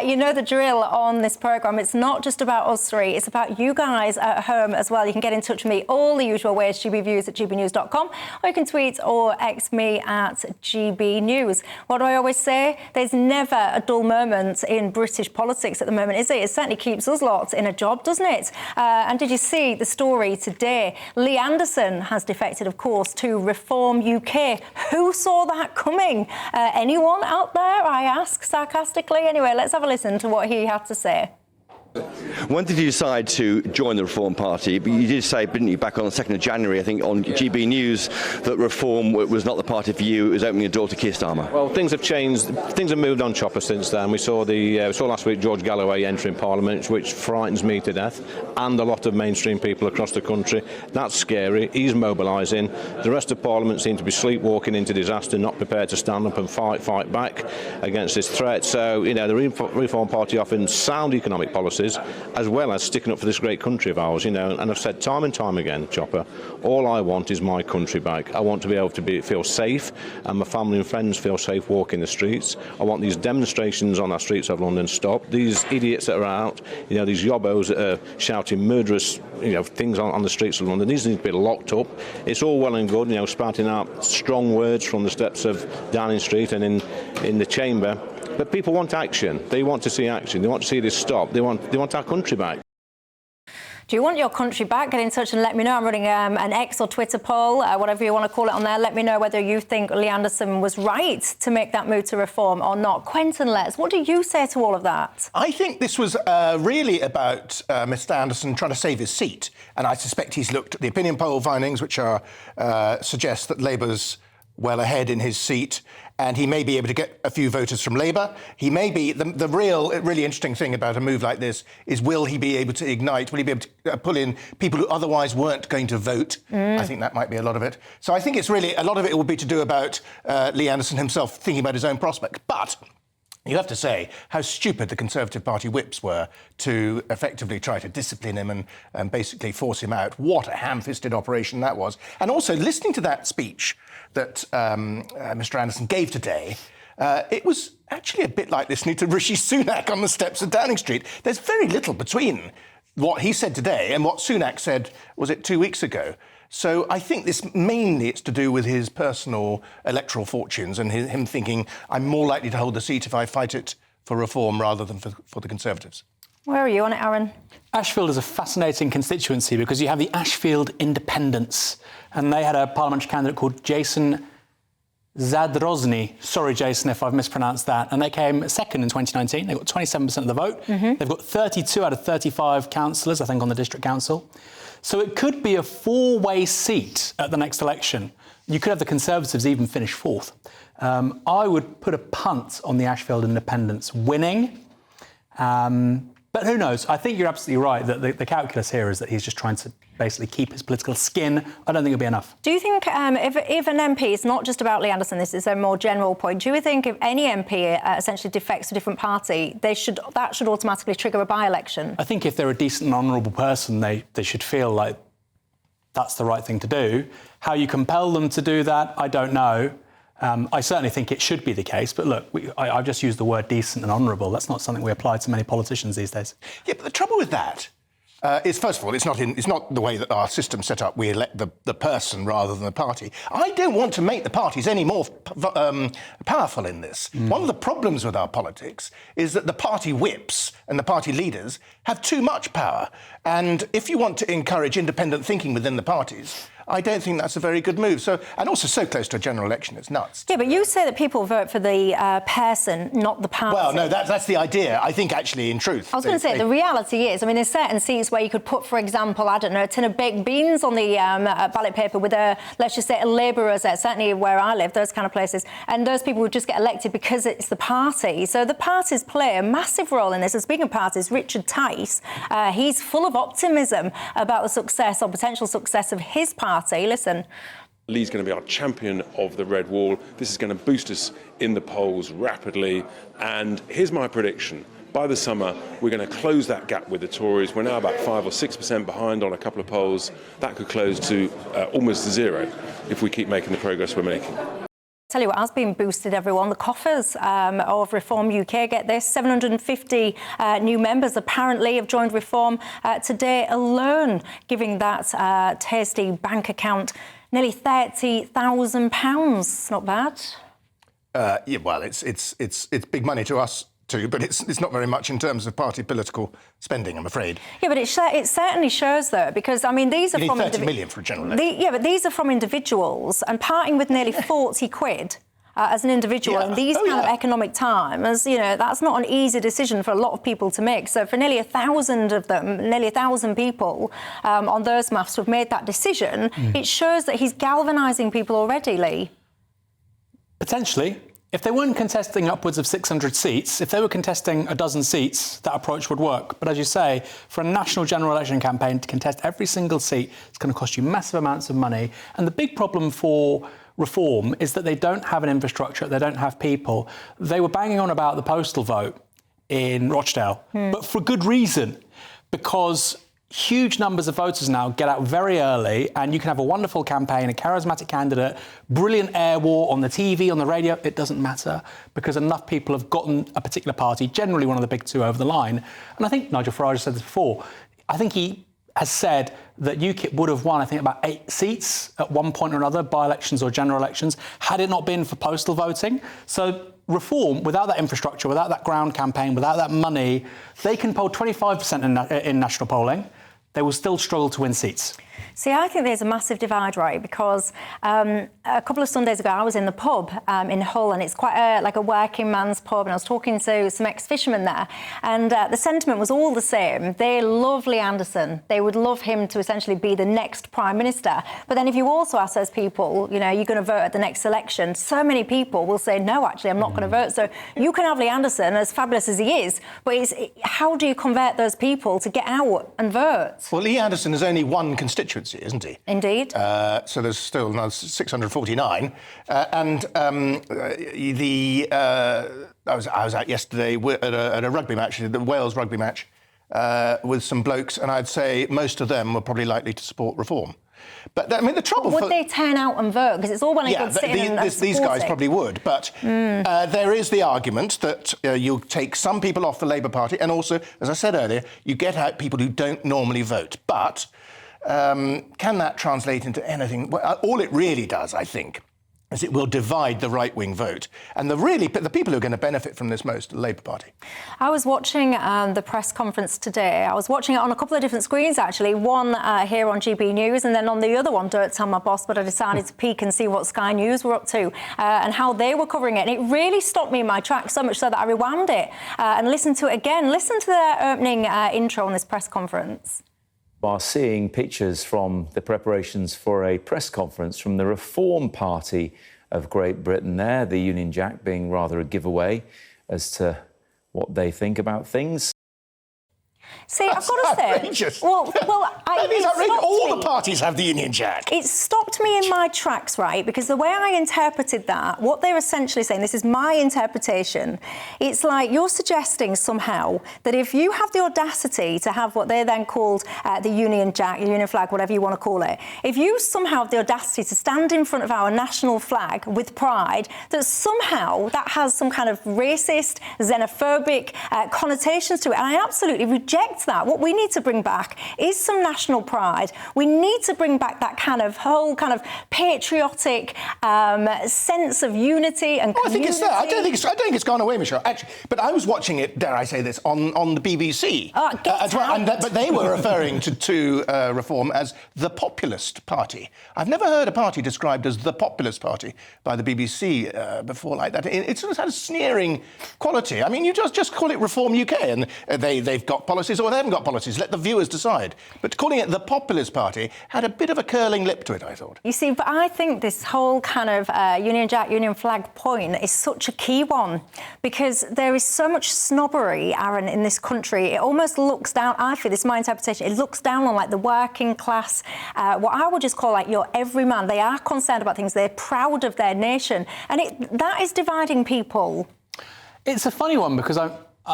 You know the drill on this programme. It's not just about us three. It's about you guys at home as well. You can get in touch with me all the usual ways, gbviews@gbnews.com, or you can tweet or X me at gbnews. What do I always say? There's never a dull moment in British politics at the moment, is it? It certainly keeps us lot in a job, doesn't it? And did you see the story today? Lee Anderson has defected, of course, to Reform UK. Who saw that coming? Anyone out there, I ask sarcastically? Anyway, let's have a listen to what he had to say. When did you decide to join the Reform Party? You did say, didn't you, back on the 2nd of January, I think, on GB News, that Reform was not the party for you. It was opening a door to Keir Starmer. Well, things have changed. Things have moved on Chopper since then. We saw last week George Galloway entering Parliament, which frightens me to death, and a lot of mainstream people across the country. That's scary. He's mobilising. The rest of Parliament seem to be sleepwalking into disaster, not prepared to stand up and fight back against this threat. So, you know, the Reform Party offering sound economic policies, as well as sticking up for this great country of ours, you know, and I've said time and time again, Chopper, all I want is my country back. I want to be able to feel safe, and my family and friends feel safe walking the streets. I want these demonstrations on our streets of London stopped. These idiots that are out, you know, these yobbos that are shouting murderous, you know, things on the streets of London, these need to be locked up. It's all well and good, you know, spouting out strong words from the steps of Downing Street and in the chamber. But people want action. They want to see action. They want to see this stop. They want our country back. Do you want your country back? Get in touch and let me know. I'm running an X or Twitter poll, whatever you want to call it on there. Let me know whether you think Lee Anderson was right to make that move to Reform or not. Quentin Letts, what do you say to all of that? I think this was really about Mr Anderson trying to save his seat. And I suspect he's looked at the opinion poll findings, which are suggest that Labour's well ahead in his seat, and he may be able to get a few voters from Labour. He may be, the really interesting thing about a move like this is, will he be able to ignite, will he be able to pull in people who otherwise weren't going to vote? I think that might be a lot of it. So I think it's really, a lot of it will be to do about Lee Anderson himself thinking about his own prospects. But you have to say how stupid the Conservative Party whips were to effectively try to discipline him and basically force him out. What a ham-fisted operation that was. And also, listening to that speech that Mr Anderson gave today, it was actually a bit like listening to Rishi Sunak on the steps of Downing Street. There's very little between what he said today and what Sunak said, was it 2 weeks ago? So I think this mainly it's to do with his personal electoral fortunes and him thinking, I'm more likely to hold the seat if I fight it for Reform rather than for the Conservatives. Where are you on it, Aaron? Ashfield is a fascinating constituency because you have the Ashfield Independents, and they had a parliamentary candidate called Jason Zadrozny. Sorry, Jason, if I've mispronounced that. And they came second in 2019. They got 27% of the vote. They've got 32 out of 35 councillors, I think, on the district council. So it could be a four-way seat at the next election. You could have the Conservatives even finish fourth. I would put a punt on the Ashfield Independents winning. But who knows? I think you're absolutely right that the calculus here is that he's just trying to basically keep his political skin. I don't think it'll be enough. Do you think if an MP, it's not just about Lee Anderson, this is a more general point, do you think if any MP essentially defects to a different party, that should automatically trigger a by-election? I think if they're a decent and honourable person, they should feel like that's the right thing to do. How you compel them to do that, I don't know. I certainly think it should be the case, but look, I've just used the word decent and honourable. That's not something we apply to many politicians these days. Yeah, but the trouble with that is, first of all, it's not the way that our system's set up. We elect the person rather than the party. I don't want to make the parties any more powerful in this. One of the problems with our politics is that the party whips and the party leaders have too much power. And if you want to encourage independent thinking within the parties, I don't think that's a very good move. So, and also so close to a general election, it's nuts. Yeah, but you say that people vote for the person, not the party. Well, no, that's the idea. I think, actually, in truth. I was going to say, the reality is, I mean, there's certain seats where you could put, for example, I don't know, a tin of baked beans on the ballot paper with let's just say, a Labour rosette, certainly where I live, those kind of places. And those people would just get elected because it's the party. So the parties play a massive role in this. And speaking of parties, Richard Tice, he's full of optimism about the success or potential success of his party. Listen. Lee's going to be our champion of the Red Wall. This is going to boost us in the polls rapidly. And here's my prediction. By the summer, we're going to close that gap with the Tories. We're now about 5 or 6% behind on a couple of polls. That could close to almost zero if we keep making the progress we're making. Tell you what has been boosted, everyone. The coffers of Reform UK, get this, 750 new members apparently have joined Reform today alone, giving that tasty bank account nearly £30,000. Not bad. Yeah, well, it's big money to us too, but it's not very much in terms of party political spending, I'm afraid. Yeah, but it certainly shows, though, because, I mean, these are you from... need 30 million for a general election. Yeah, but these are from individuals, and parting with nearly 40 quid as an individual in these kind of economic times, you know, that's not an easy decision for a lot of people to make. So for nearly 1,000 of them, nearly 1,000 people on those maths who have made that decision, it shows that he's galvanising people already, Lee. Potentially. If they weren't contesting upwards of 600 seats, if they were contesting a dozen seats, that approach would work. But as you say, for a national general election campaign to contest every single seat, it's going to cost you massive amounts of money. And the big problem for Reform is that they don't have an infrastructure, they don't have people. They were banging on about the postal vote in Rochdale, but for good reason, because huge numbers of voters now get out very early, and you can have a wonderful campaign, a charismatic candidate, brilliant air war on the TV, on the radio. It doesn't matter, because enough people have gotten a particular party, generally one of the big two, over the line. And I think Nigel Farage said this before. I think he has said that UKIP would have won, I think, about 8 seats at one point or another, by-elections or general elections, had it not been for postal voting. So Reform, without that infrastructure, without that ground campaign, without that money, they can poll 25% in national polling. They will still struggle to win seats. See, I think there's a massive divide, right? Because a couple of Sundays ago, I was in the pub in Hull, and it's quite like a working man's pub, and I was talking to some ex-fishermen there, and the sentiment was all the same. They love Lee Anderson. They would love him to essentially be the next Prime Minister. But then if you also ask those people, you know, you're going to vote at the next election, so many people will say, no, actually, I'm not going to vote. So you can have Lee Anderson, as fabulous as he is, but how do you convert those people to get out and vote? Well, Lee Anderson has only one constituency, isn't he? Indeed. So there's still another 649. I was out yesterday at a rugby match, the Wales rugby match, with some blokes, and I'd say most of them were probably likely to support Reform. But I mean, the trouble. Would they turn out and vote? Because it's all well and good sitting and these guys probably would. But there is the argument that you'll take some people off the Labour Party, and also, as I said earlier, you get out people who don't normally vote. But can that translate into anything? Well, all it really does, I think, is it will divide the right-wing vote. And the people who are going to benefit from this most are the Labour Party. I was watching the press conference today. I was watching it on a couple of different screens, actually. One here on GB News, and then on the other one, don't tell my boss, but I decided to peek and see what Sky News were up to and how they were covering it. And it really stopped me in my tracks, so much so that I rewound it and listened to it again. Listen to their opening intro on this press conference. Are seeing pictures from the preparations for a press conference from the Reform Party of Great Britain there, the Union Jack being rather a giveaway as to what they think about things. See, I've got to say... Outrageous. Well, all the parties have the Union Jack. It stopped me in my tracks, right? Because the way I interpreted that, what they're essentially saying, this is my interpretation, it's like you're suggesting somehow that if you have the audacity to have what they then called the Union Jack, Union flag, whatever you want to call it, if you somehow have the audacity to stand in front of our national flag with pride, that somehow that has some kind of racist, xenophobic connotations to it. And I absolutely reject that. What we need to bring back is some national pride. We need to bring back that kind of whole kind of patriotic sense of unity and community. I think it's there. I don't think it's gone away, Michelle. Actually, but I was watching it, dare I say this, on the BBC as well. But they were referring to Reform as the populist party. I've never heard a party described as the populist party by the BBC before like that. It sort of had a sneering quality. I mean, you just call it Reform UK, and they've got policies or they haven't got policies. Let the viewers decide. But calling it the populist party had a bit of a curling lip to it, I thought. You see, but I think this whole kind of Union Jack, Union flag point is such a key one, because there is so much snobbery, Aaron, in this country. It almost looks down, I feel, this is my interpretation, it looks down on like the working class, what I would just call like your everyman. They are concerned about things. They're proud of their nation. And that is dividing people. It's a funny one, because I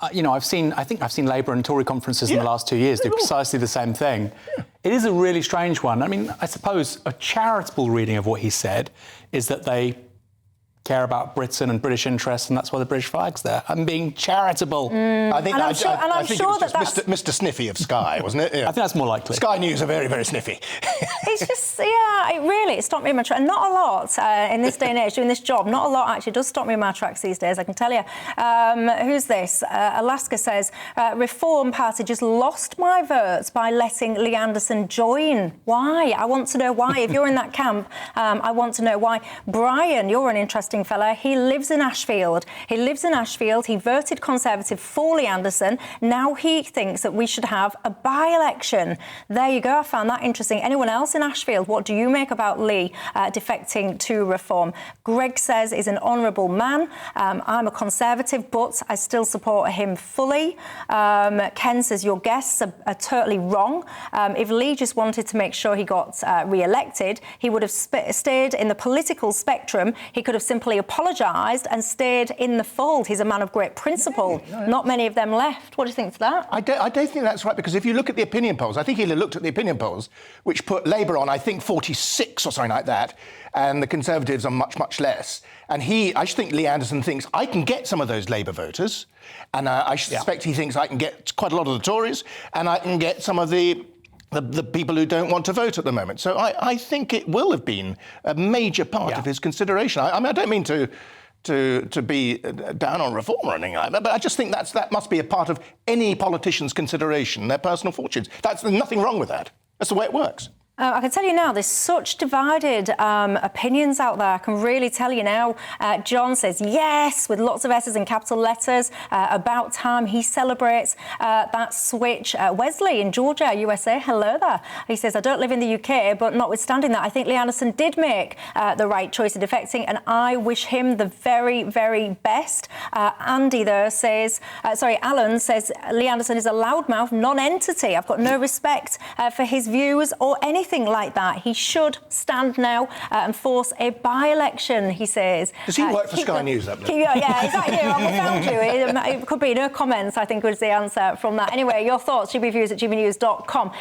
think I've seen Labour and Tory conferences in the last 2 years do precisely the same thing. Yeah. It is a really strange one. I mean, I suppose a charitable reading of what he said is that they care about Britain and British interests, and that's why the British flag's there. I'm being charitable. I think And I'm I sure- and I'm think sure it was that just Mr. Sniffy of Sky, wasn't it? Yeah. I think that's more likely. Sky News are very, very sniffy. It's just, it stopped me in my tracks. Not a lot in this day and age, doing this job, not a lot actually does stop me in my tracks these days, I can tell you. Who's this? Alaska says, Reform Party just lost my votes by letting Lee Anderson join. Why? I want to know why. If you're in that camp, I want to know why. Brian, you're an interesting fella. He lives in Ashfield. He voted Conservative for Lee Anderson. Now he thinks that we should have a by-election. There you go. I found that interesting. Anyone else in Ashfield? What do you make about Lee defecting to Reform? Greg says he's an honourable man. I'm a Conservative, but I still support him fully. Ken says your guests are totally wrong. If Lee just wanted to make sure he got re-elected, he would have stayed in the political spectrum. He could have simply apologised and stayed in the fold. He's a man of great principle. Not many of them left. What do you think to that? I don't think that's right, because if you look at the opinion polls, I think he looked at the opinion polls, which put Labour on, I think, 46 or something like that, and the Conservatives on much, much less. And I just think Lee Anderson thinks, I can get some of those Labour voters, and I suspect he thinks I can get quite a lot of the Tories, and I can get some of the people who don't want to vote at the moment. So I think it will have been a major part of his consideration. I mean, I don't mean to be down on Reform or anything like that, but I just think that must be a part of any politician's consideration, their personal fortunes. There's nothing wrong with that. That's the way it works. I can tell you now, there's such divided opinions out there. I can really tell you now. John says yes, with lots of S's and capital letters. About time he celebrates that switch. Wesley in Georgia, USA, hello there. He says, I don't live in the UK, but notwithstanding that, I think Lee Anderson did make the right choice of defecting, and I wish him the very, very best. Andy there says, Alan says, Lee Anderson is a loudmouth non-entity. I've got no respect for his views or anything like that. He should stand now and force a by-election, he says. Does he work for Sky News? Yeah, is that you? I found you. It could be no comments, I think, was the answer from that. Anyway, your thoughts, gbviews@gbnews.com.